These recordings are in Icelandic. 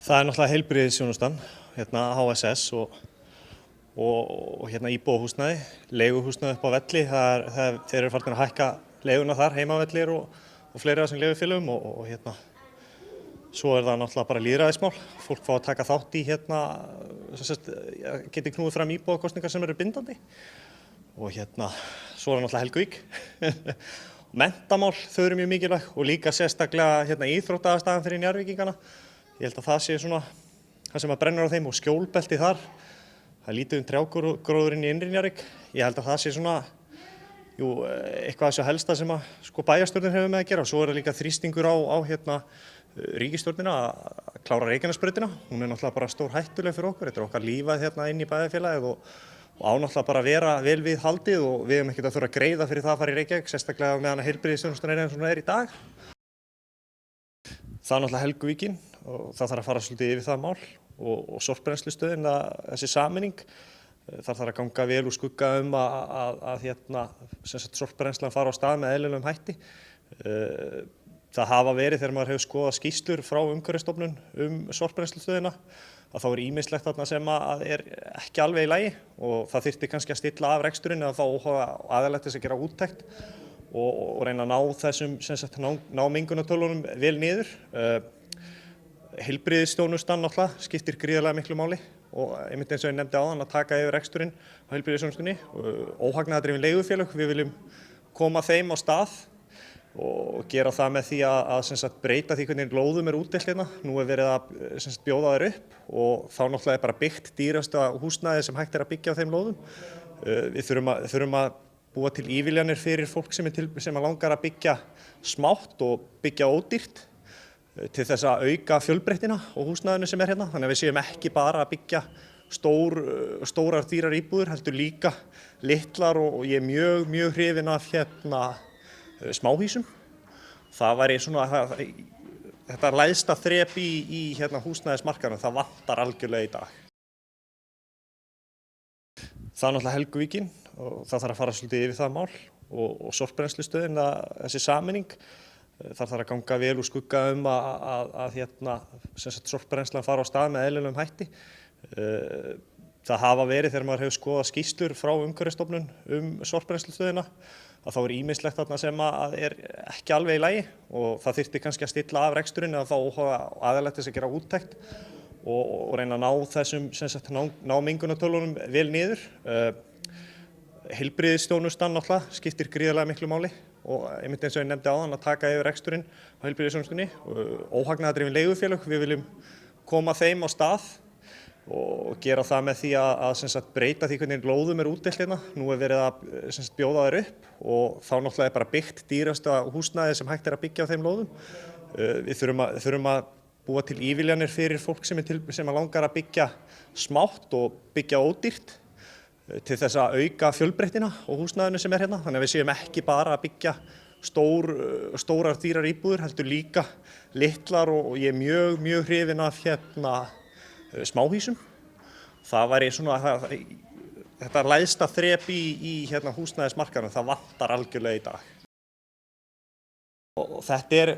Það náttúrulega heilbrigðisþjónustan, HSS og íbúðarhúsnæði, leiguhúsnæði upp á Velli. Þeir eru farnir að hækka leiguna þar, Heimavellir og fleiri af þessum leigufélögum og svo það náttúrulega bara lýðræðismál. Fólk fá að taka þátt í geti knúið fram íbúðarkosningar sem eru bindandi. Og svo náttúrulega Helguvík. Menntamál, þau eru mjög mikilvæg og líka sérstaklega íþróttaaðstaðan fyrir Njarðvíkingana. Ég held að það sé svona það sem brennur á þeim og skjólbelti þar. Það er lítið trjágróðurinn í innri Njarðvík. Ég held að það sé svona eitthvað þessu helsta sem bæjarstjórnin hefur með að gera. Svo er það líka þrýstingur á ríkisstjórnina að klára Reykjanesbrautina. Hún er náttúrulega bara stór hættuleg fyrir okkur. Þetta er okkar lífað inn í bæjarfélagið og á náttúrulega bara að vera vel við haldið og við höfum ekkert að þurfa að greiða fyrir það að fara í Reykjavík, sérstaklega meðan heilbrigðisþjónustan eins og hún í dag. Það er náttúrulega Helguvíkin og það þarf að fara svolítið yfir það mál og sorpbrennslustöðin, þessi sameining. Það þarf að ganga vel úr skugga að sorpbrennslan fara á stað með eðlilegum hætti. Það hafa verið þegar maður hefur skoðað skýrslur frá Umhverfisstofnun sorpbrennslustöðina að þá er ýmislegt þarna sem er ekki alveg í lagi og það þyrfti kannski að stilla af reksturinn eða fá óháða aðila til þess að gera úttekt og reyna að ná þessum ná mengunartölunum vel niður. Heilbrigðisþjónustan náttúrulega skiptir gríðarlega miklu máli og einmitt eins og ég nefndi áðan að taka yfir reksturinn á heilbrigðisþjónustunni. Óhagnaðardrifin leigufélög, við viljum koma þeim á stað og gera það með því að breyta því hvernig lóðum útdeilt hérna. Nú er verið að bjóða þær upp og þá náttúrulega er bara byggt dýrasta húsnæði sem hægt er að byggja á þeim lóðum. Við þurfum að búa til íviljanir fyrir fólk sem langar að byggja smátt og byggja ódýrt til þess að auka fjölbreytnina og húsnæðinu sem er hérna. Þannig að við séum ekki bara að byggja stórar dýrar íbúðir, heldur líka litlar og ég er mjög hrifinn af smáhýsum. Það væri svona þetta lægsta þrep í húsnæðismarkaðnum, það vantar algjörlega í dag. Það er náttúrulega Helguvíkin og það þarf að fara svolítið yfir það mál og sorpbrennslustöðin, þessi sameining. Það þarf að ganga vel úr skugga að sorpbrennslan fara á stað með eðlilegum hætti. Það hafa verið þegar maður hefur skoðað skýrslur frá Umhverfisstofnun sorpbrennslustöðina að þá er ýmislegt þarna sem er ekki alveg í lagi og það þyrfti kannski að stilla af reksturinn eða fá óháða aðila til þess að gera úttekt og reyna að ná þessum ná mengunartölunum vel niður. Heilbrigðisþjónustan náttúrulega skiptir gríðarlega miklu máli og einmitt eins og ég nefndi áðan að taka yfir reksturinn á heilbrigðisþjónustunni. Óhagnaðardrifin leigufélög, við viljum koma þeim á stað og gera það með því að breyta því hvernig lóðum útdeilt hérna. Nú er verið að bjóða þær upp og þá náttúrulega er bara byggt dýrasta húsnæði sem hægt er að byggja á þeim lóðum. Við þurfum að búa til íviljanir fyrir fólk sem langar að byggja smátt og byggja ódýrt til þess að auka fjölbreytnina og húsnæðinu sem er hérna. Þannig að við séum ekki bara að byggja stórar dýrar íbúðir, heldur líka litlar og ég er mjög hrifinn af smáhýsum. Það væri svona þetta lægsta þrep í húsnæðismarkaðnum, það vantar algjörlega í dag. Og þetta er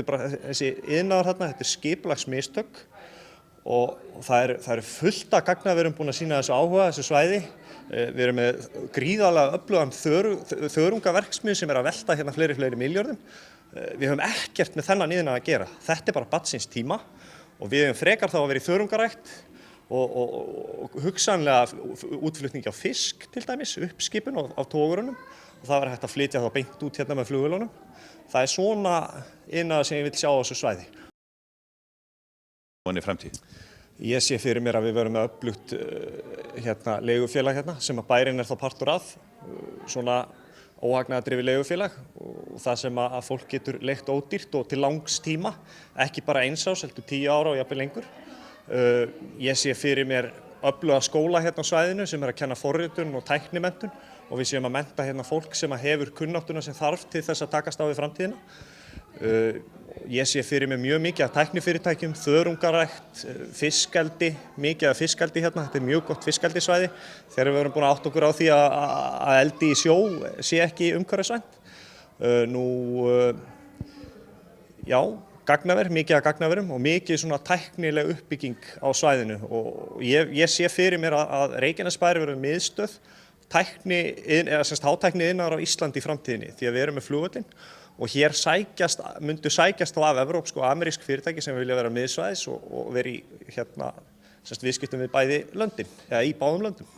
bara þessi iðnaður þarna, þetta er skipulagsmistök og það eru fullt af gagnaverum búin að sýna þessu áhuga, þessu svæði. Við erum með gríðarlega öflugan þörungaverksmiðju sem er að velta fleiri milljörðum. Við höfum ekkert með þennan iðnað að gera. Þetta er bara barn síns tíma og við höfum frekar þá að vera í þörungarækt og hugsanlega útflutningi á fisk til dæmis, uppskipun á togurunum og það verður hægt að flytja þá beint út með flugvélunum. Það er svona iðnaður sem ég vil sjá á þessu svæði. Í framtíð? Ég sé fyrir mér að við verum með öflugt leigufélag sem að bærinn er þá partur af, svona óhagnaðardrifið leigufélag og það sem að fólk getur leigt ódýrt og til langs tíma, ekki bara eins árs, heldur 10 ára og jafnvel lengur. Ég sé fyrir mér öfluga skóla á svæðinu sem er að kenna forritun og tæknimenntun og við séum að mennta fólk sem hefur kunnáttuna sem þarf til þess að takast á við framtíðina. Ég sé fyrir mér mjög mikið af tæknifyrirtækjum, þörungarækt, fiskeldi, mikið af fiskeldi hérna. Þetta er mjög gott fiskeldisvæði þegar við erum búin að átta okkur á því að eldi í sjó sé ekki umhverfisvænt. Já, gagnaver, mikið af gagnaverum og mikið svona tæknileg uppbygging á svæðinu og ég sé fyrir mér að Reykjanesbær verður miðstöð hátækniiðnaðar á Íslandi í framtíðinni því að við erum með flugvöllinn og hér myndu sækjast þá af evrópsk og amerísk fyrirtæki sem vilja vera miðsvæðis og vera í viðskiptum við bæði löndin, eða í báðum löndum.